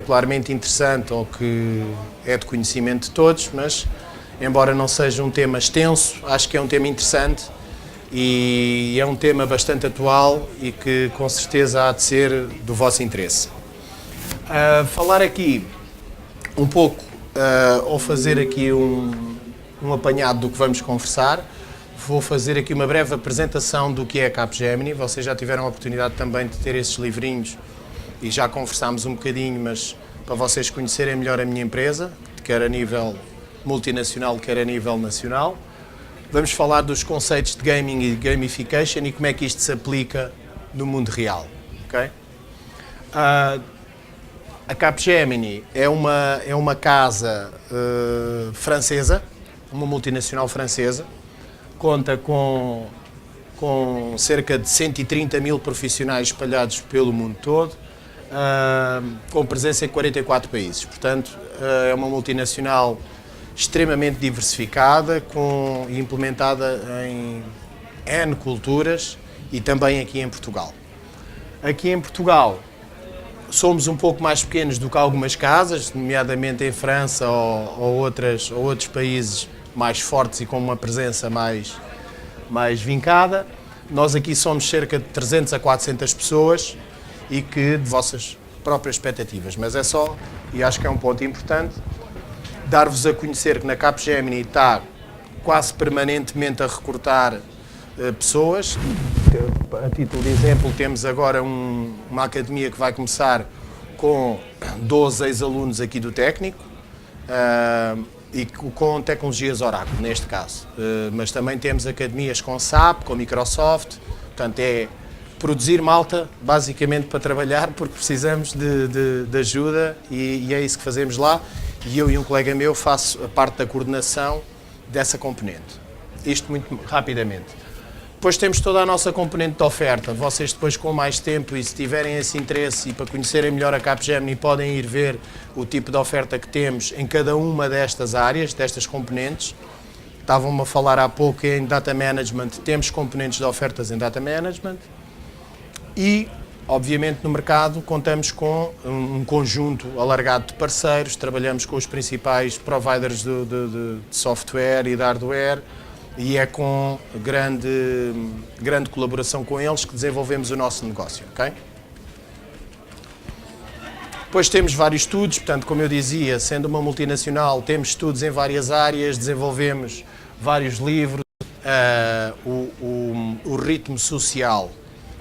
particularmente interessante ou que é de conhecimento de todos, mas embora não seja um tema extenso, acho que é um tema interessante e é um tema bastante atual e que com certeza há de ser do vosso interesse. Falar aqui um pouco, ou fazer aqui um apanhado do que vamos conversar. Vou fazer aqui uma breve apresentação do que é a Capgemini. Vocês já tiveram a oportunidade também de ter esses livrinhos e já conversámos um bocadinho, mas para vocês conhecerem melhor a minha empresa, quer a nível multinacional, quer a nível nacional. Vamos falar dos conceitos de gaming e gamification e como é que isto se aplica no mundo real. Okay? A Capgemini é uma casa francesa, uma multinacional francesa, conta com cerca de 130 mil profissionais espalhados pelo mundo todo, com presença em 44 países. Portanto, é uma multinacional extremamente diversificada e implementada em N culturas e também aqui em Portugal. Aqui em Portugal somos um pouco mais pequenos do que algumas casas, nomeadamente em França ou outros países mais fortes e com uma presença mais vincada. Nós aqui somos cerca de 300 a 400 pessoas e que de vossas próprias expectativas. Mas é só, e acho que é um ponto importante, dar-vos a conhecer que na Capgemini está quase permanentemente a recrutar pessoas. A título de exemplo, temos agora uma academia que vai começar com 12 ex-alunos aqui do técnico e com tecnologias Oracle, neste caso. Mas também temos academias com SAP, com Microsoft, portanto é produzir malta, basicamente para trabalhar, porque precisamos de ajuda e é isso que fazemos lá. E eu e um colega meu faço a parte da coordenação dessa componente. Isto muito rapidamente. Depois temos toda a nossa componente de oferta. Vocês depois com mais tempo e se tiverem esse interesse e para conhecerem melhor a Capgemini podem ir ver o tipo de oferta que temos em cada uma destas áreas, destas componentes. Estavam-me a falar há pouco em Data Management, temos componentes de ofertas em Data Management e, obviamente, no mercado contamos com um conjunto alargado de parceiros, trabalhamos com os principais providers de software e de hardware e é com grande colaboração com eles que desenvolvemos o nosso negócio. Okay? Depois temos vários estudos, portanto, como eu dizia, sendo uma multinacional, temos estudos em várias áreas, desenvolvemos vários livros, o ritmo social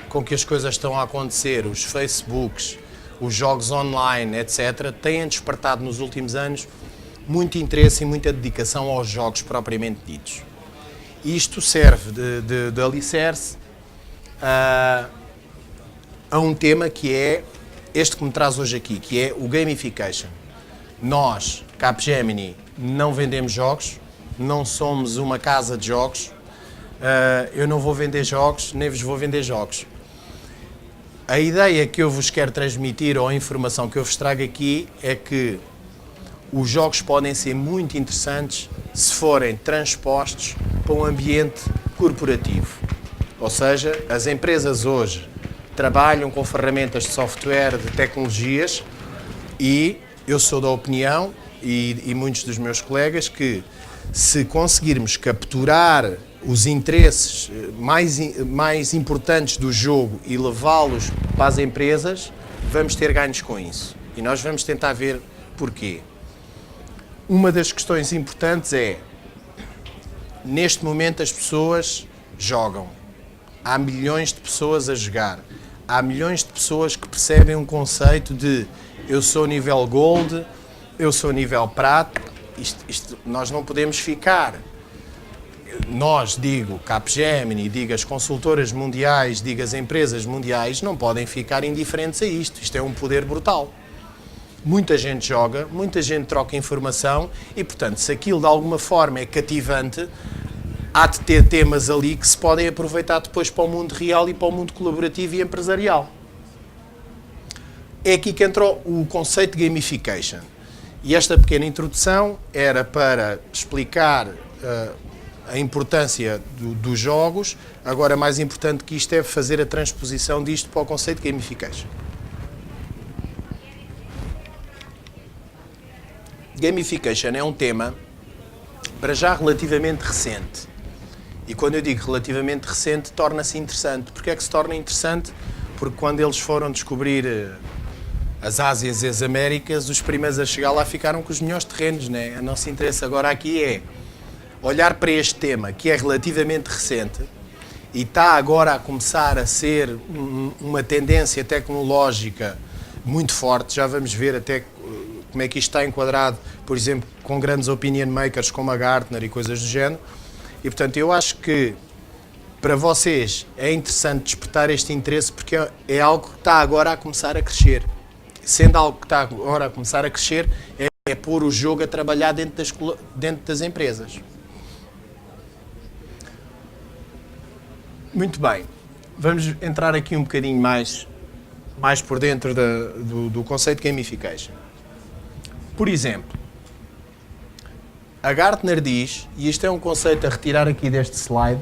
com que as coisas estão a acontecer, os Facebooks, os jogos online, etc., têm despertado nos últimos anos muito interesse e muita dedicação aos jogos propriamente ditos. Isto serve de alicerce a um tema que é este que me traz hoje aqui, que é o gamification. Nós, Capgemini, não vendemos jogos, não somos uma casa de jogos, eu não vou vender jogos, nem vos vou vender jogos. A ideia que eu vos quero transmitir, ou a informação que eu vos trago aqui, é que os jogos podem ser muito interessantes se forem transpostos para um ambiente corporativo. Ou seja, as empresas hoje trabalham com ferramentas de software, de tecnologias, e eu sou da opinião, e muitos dos meus colegas, que se conseguirmos capturar os interesses mais importantes do jogo e levá-los para as empresas, vamos ter ganhos com isso. E nós vamos tentar ver porquê. Uma das questões importantes é, neste momento as pessoas jogam. Há milhões de pessoas a jogar. Há milhões de pessoas que percebem um conceito de eu sou nível Gold, eu sou nível Prata. Nós não podemos ficar. Nós, digo Capgemini, digo as consultoras mundiais, digo as empresas mundiais, não podem ficar indiferentes a isto. Isto é um poder brutal. Muita gente joga, muita gente troca informação e, portanto, se aquilo de alguma forma é cativante, há de ter temas ali que se podem aproveitar depois para o mundo real e para o mundo colaborativo e empresarial. É aqui que entra o conceito de gamification. E esta pequena introdução era para explicar a importância dos jogos. Agora, mais importante que isto é fazer a transposição disto para o conceito de gamification. Gamification é um tema, para já, relativamente recente. E quando eu digo relativamente recente, torna-se interessante. Porquê é que se torna interessante? Porque quando eles foram descobrir as Ásias e as Américas, os primeiros a chegar lá ficaram com os melhores terrenos, né? O nosso interesse agora aqui é olhar para este tema, que é relativamente recente, e está agora a começar a ser uma tendência tecnológica muito forte. Já vamos ver até como é que isto está enquadrado, por exemplo, com grandes opinion makers como a Gartner e coisas do género. E, portanto, eu acho que para vocês é interessante despertar este interesse porque é algo que está agora a começar a crescer. Sendo algo que está agora a começar a crescer, é pôr o jogo a trabalhar dentro das empresas. Muito bem, vamos entrar aqui um bocadinho mais por dentro do conceito de gamification. Por exemplo, a Gartner diz, e isto é um conceito a retirar aqui deste slide,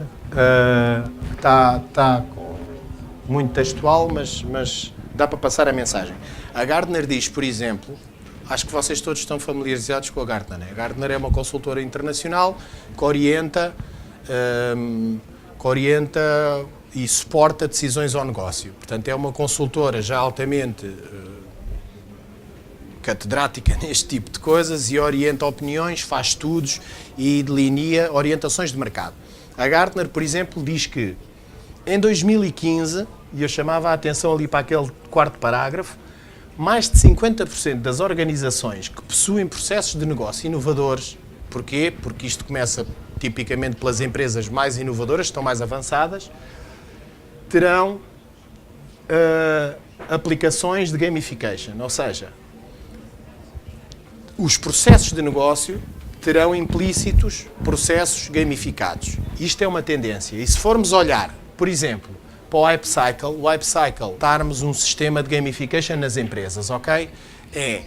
está muito textual, mas dá para passar a mensagem. A Gartner diz, por exemplo, acho que vocês todos estão familiarizados com a Gartner, né? A Gartner é uma consultora internacional que orienta e suporta decisões ao negócio. Portanto, é uma consultora já altamente catedrática neste tipo de coisas e orienta opiniões, faz estudos e delinea orientações de mercado. A Gartner, por exemplo, diz que em 2015, e eu chamava a atenção ali para aquele quarto parágrafo, mais de 50% das organizações que possuem processos de negócio inovadores, porquê? Porque isto começa tipicamente pelas empresas mais inovadoras, estão mais avançadas, terão aplicações de gamification, ou seja, os processos de negócio terão implícitos processos gamificados. Isto é uma tendência. E se formos olhar, por exemplo, para o Hype Cycle, darmos um sistema de gamification nas empresas, ok? É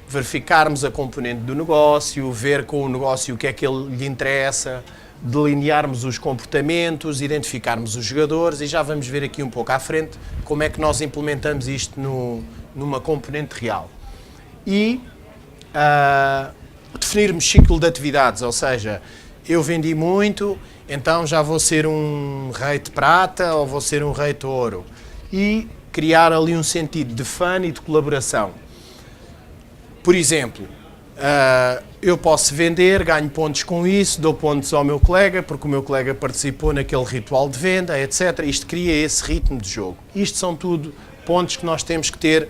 verificarmos a componente do negócio, ver com o negócio o que é que ele lhe interessa, delinearmos os comportamentos, identificarmos os jogadores e já vamos ver aqui um pouco à frente como é que nós implementamos isto numa componente real. E definirmos ciclo de atividades, ou seja, eu vendi muito, então já vou ser um rei de prata ou vou ser um rei de ouro. E criar ali um sentido de fun e de colaboração. Por exemplo, eu posso vender, ganho pontos com isso, dou pontos ao meu colega, porque o meu colega participou naquele ritual de venda, etc. Isto cria esse ritmo de jogo. Isto são tudo pontos que nós temos que ter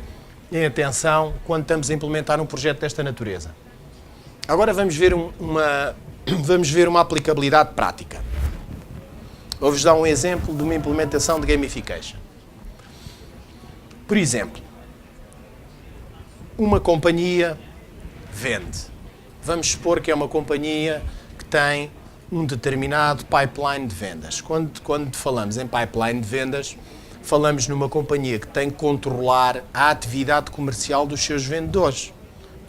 em atenção quando estamos a implementar um projeto desta natureza. Agora vamos ver uma aplicabilidade prática. Vou-vos dar um exemplo de uma implementação de gamification. Por exemplo, uma companhia vende. Vamos supor que é uma companhia que tem um determinado pipeline de vendas. Quando falamos em pipeline de vendas, falamos numa companhia que tem que controlar a atividade comercial dos seus vendedores.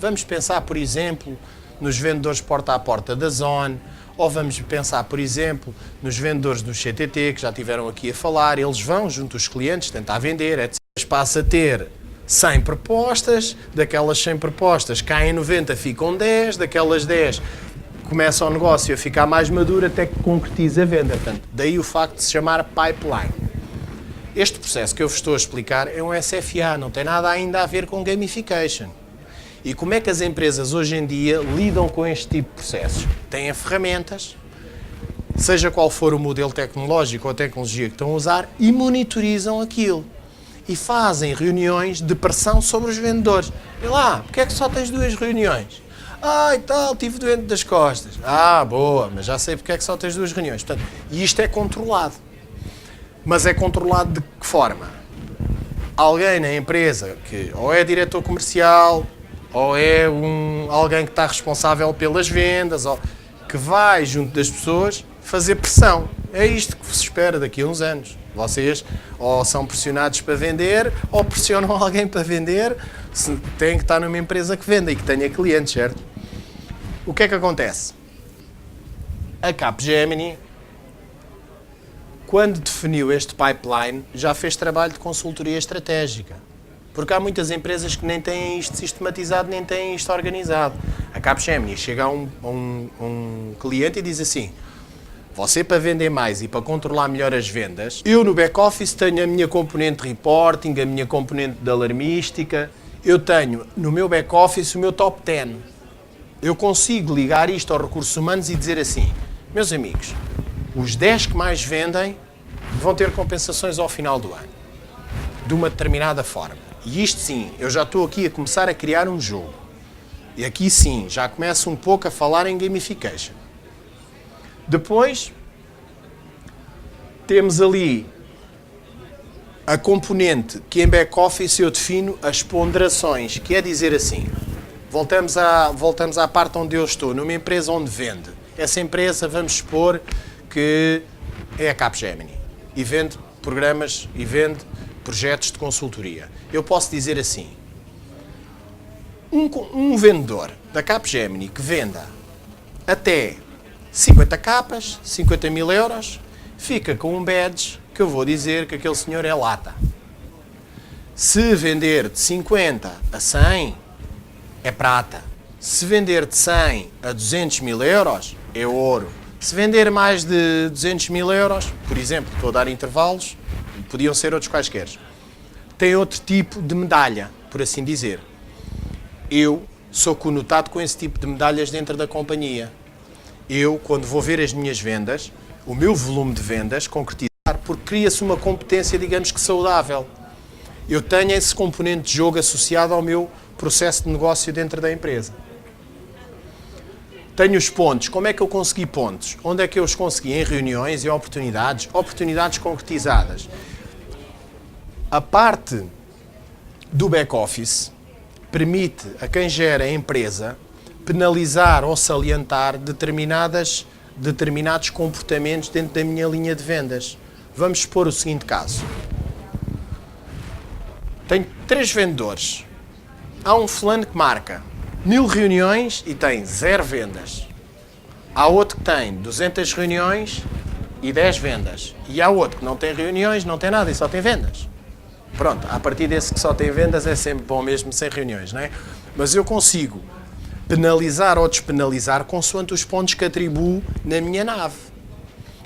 Vamos pensar, por exemplo, nos vendedores porta a porta da Zone, ou vamos pensar, por exemplo, nos vendedores do CTT, que já estiveram aqui a falar. Eles vão junto aos clientes tentar vender, etc. Passa a ter 100 propostas, daquelas 100 propostas caem 90, ficam 10, daquelas 10 começa o negócio a ficar mais maduro até que concretiza a venda. Portanto, daí o facto de se chamar pipeline. Este processo que eu vos estou a explicar é um SFA, não tem nada ainda a ver com gamification. E como é que as empresas hoje em dia lidam com este tipo de processos? Têm ferramentas, seja qual for o modelo tecnológico ou a tecnologia que estão a usar, e monitorizam aquilo. E fazem reuniões de pressão sobre os vendedores. E lá, porque é que só tens 2 reuniões? E tal, estive doente das costas. Boa, mas já sei porque é que só tens 2 reuniões. Portanto, e isto é controlado. Mas é controlado de que forma? Alguém na empresa que ou é diretor comercial, ou é alguém que está responsável pelas vendas, ou que vai junto das pessoas fazer pressão. É isto que se espera daqui a uns anos. Vocês ou são pressionados para vender, ou pressionam alguém para vender, se têm que estar numa empresa que venda e que tenha clientes, certo? O que é que acontece? A Capgemini, quando definiu este pipeline, já fez trabalho de consultoria estratégica. Porque há muitas empresas que nem têm isto sistematizado, nem têm isto organizado. A Capgemini chega a um cliente e diz assim: você, para vender mais e para controlar melhor as vendas, eu no back-office tenho a minha componente de reporting, a minha componente de alarmística, eu tenho no meu back-office o meu top 10. Eu consigo ligar isto aos recursos humanos e dizer assim: meus amigos, os 10 que mais vendem vão ter compensações ao final do ano, de uma determinada forma. E isto sim, eu já estou aqui a começar a criar um jogo. E aqui sim, já começo um pouco a falar em gamification. Depois, temos ali a componente que em back-office eu defino as ponderações, que é dizer assim, voltamos à parte onde eu estou, numa empresa onde vende. Essa empresa, vamos supor que é a Capgemini e vende programas e vende projetos de consultoria. Eu posso dizer assim, um vendedor da Capgemini que venda até 50 capas, 50 mil euros, fica com um badge que eu vou dizer que aquele senhor é lata. Se vender de 50 a 100, é prata. Se vender de 100 a 200 mil euros, é ouro. Se vender mais de 200 mil euros, por exemplo, estou a dar intervalos, podiam ser outros quaisquer, tem outro tipo de medalha, por assim dizer. Eu sou conotado com esse tipo de medalhas dentro da companhia. Eu, quando vou ver as minhas vendas, o meu volume de vendas, concretizar, porque cria-se uma competência, digamos que saudável. Eu tenho esse componente de jogo associado ao meu processo de negócio dentro da empresa. Tenho os pontos. Como é que eu consegui pontos? Onde é que eu os consegui? Em reuniões e oportunidades concretizadas. A parte do back-office permite a quem gera a empresa penalizar ou salientar determinados comportamentos dentro da minha linha de vendas. Vamos expor o seguinte caso. Tenho 3 vendedores. Há um fulano que marca 1000 reuniões e tem 0 vendas. Há outro que tem 200 reuniões e 10 vendas. E há outro que não tem reuniões, não tem nada e só tem vendas. Pronto, a partir desse que só tem vendas é sempre bom mesmo sem reuniões, não é? Mas eu consigo penalizar ou despenalizar consoante os pontos que atribuo na minha nave.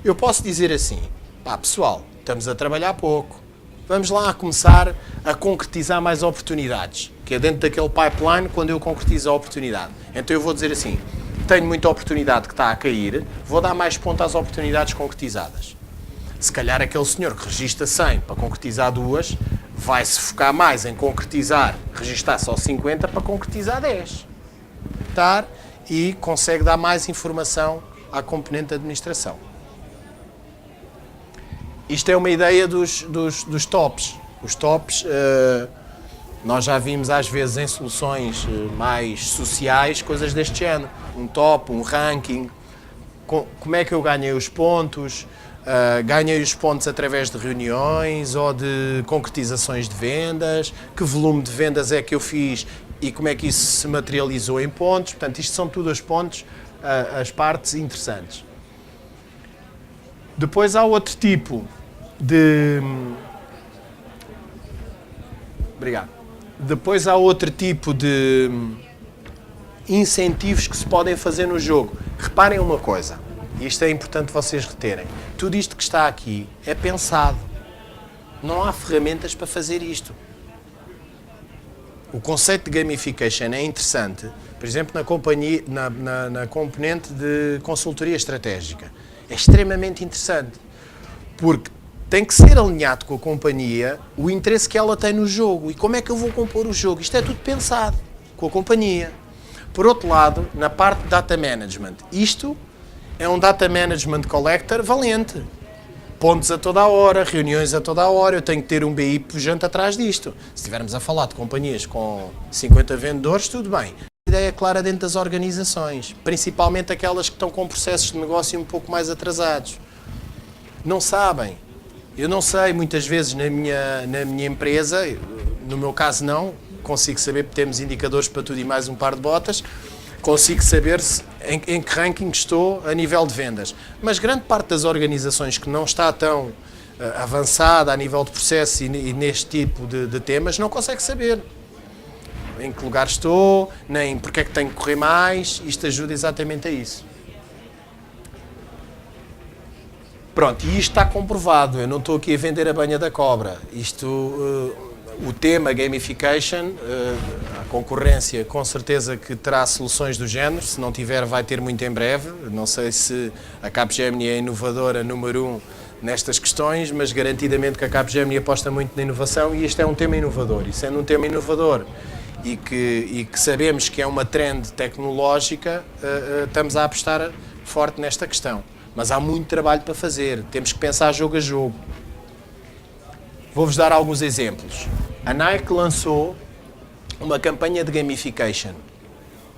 Eu posso dizer assim, pá, pessoal, estamos a trabalhar pouco, vamos lá começar a concretizar mais oportunidades, que é dentro daquele pipeline quando eu concretizo a oportunidade. Então eu vou dizer assim, tenho muita oportunidade que está a cair, vou dar mais ponto às oportunidades concretizadas. Se calhar aquele senhor que registra 100 para concretizar 2, vai se focar mais em concretizar, registar só 50 para concretizar 10. E consegue dar mais informação à componente de administração. Isto é uma ideia dos tops. Os tops, nós já vimos às vezes em soluções mais sociais, coisas deste género. Um top, um ranking, como é que eu ganhei os pontos, ganhei os pontos através de reuniões ou de concretizações de vendas, que volume de vendas é que eu fiz e como é que isso se materializou em pontos. Portanto, isto são tudo os pontos, as partes interessantes. Depois há outro tipo de... Obrigado. Depois há outro tipo de incentivos que se podem fazer no jogo. Reparem uma coisa, e isto é importante vocês reterem. Tudo isto que está aqui é pensado. Não há ferramentas para fazer isto. O conceito de gamification é interessante, por exemplo, na componente de consultoria estratégica. É extremamente interessante, porque tem que ser alinhado com a companhia o interesse que ela tem no jogo. E como é que eu vou compor o jogo? Isto é tudo pensado com a companhia. Por outro lado, na parte de data management, isto é um data management collector valente. Pontos a toda a hora, reuniões a toda a hora, eu tenho que ter um BI pujante atrás disto. Se estivermos a falar de companhias com 50 vendedores, tudo bem. A ideia é clara dentro das organizações, principalmente aquelas que estão com processos de negócio um pouco mais atrasados. Não sabem. Eu não sei, muitas vezes na minha empresa, no meu caso não, consigo saber porque temos indicadores para tudo e mais um par de botas, consigo saber em que ranking estou a nível de vendas. Mas grande parte das organizações que não está tão avançada a nível de processo e neste tipo de temas, não consegue saber em que lugar estou, nem porque é que tenho que correr mais. Isto ajuda exatamente a isso. Pronto, e isto está comprovado, eu não estou aqui a vender a banha da cobra. O tema gamification, a concorrência com certeza que terá soluções do género, se não tiver vai ter muito em breve. Não sei se a Capgemini é a inovadora número 1 nestas questões, mas garantidamente que a Capgemini aposta muito na inovação e este é um tema inovador. E sendo um tema inovador e que sabemos que é uma trend tecnológica, estamos a apostar forte nesta questão. Mas há muito trabalho para fazer, temos que pensar jogo a jogo. Vou-vos dar alguns exemplos. A Nike lançou uma campanha de gamification.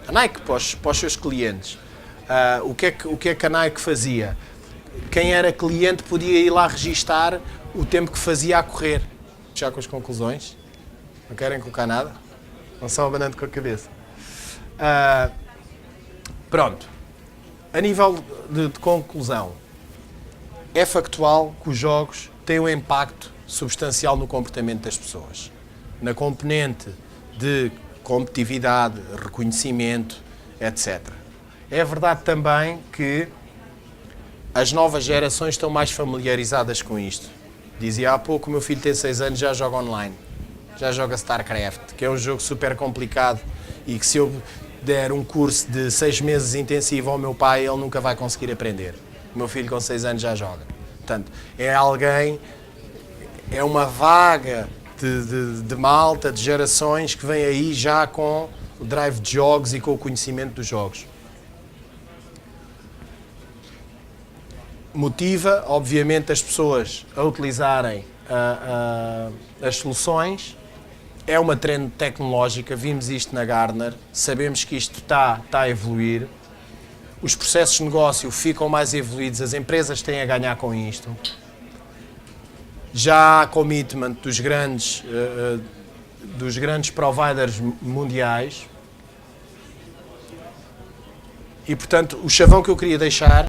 A Nike para os seus clientes. O que é que a Nike fazia? Quem era cliente podia ir lá registar o tempo que fazia a correr. Já com as conclusões? Não querem colocar nada? Não são abanando com a cabeça. Pronto. A nível de conclusão, é factual que os jogos têm um impacto substancial no comportamento das pessoas. Na componente de competitividade, reconhecimento, etc. É verdade também que as novas gerações estão mais familiarizadas com isto. Dizia há pouco, o meu filho tem 6 anos, já joga online. Já joga StarCraft, que é um jogo super complicado e que se eu der um curso de 6 meses intensivo ao meu pai, ele nunca vai conseguir aprender. O meu filho com 6 anos já joga. Portanto, é alguém, é uma vaga de malta, de gerações que vem aí já com o drive de jogos e com o conhecimento dos jogos. Motiva, obviamente, as pessoas a utilizarem as soluções. É uma trend tecnológica, vimos isto na Gartner, sabemos que isto está a evoluir, os processos de negócio ficam mais evoluídos, as empresas têm a ganhar com isto. Já há commitment dos grandes providers mundiais e, portanto, o chavão que eu queria deixar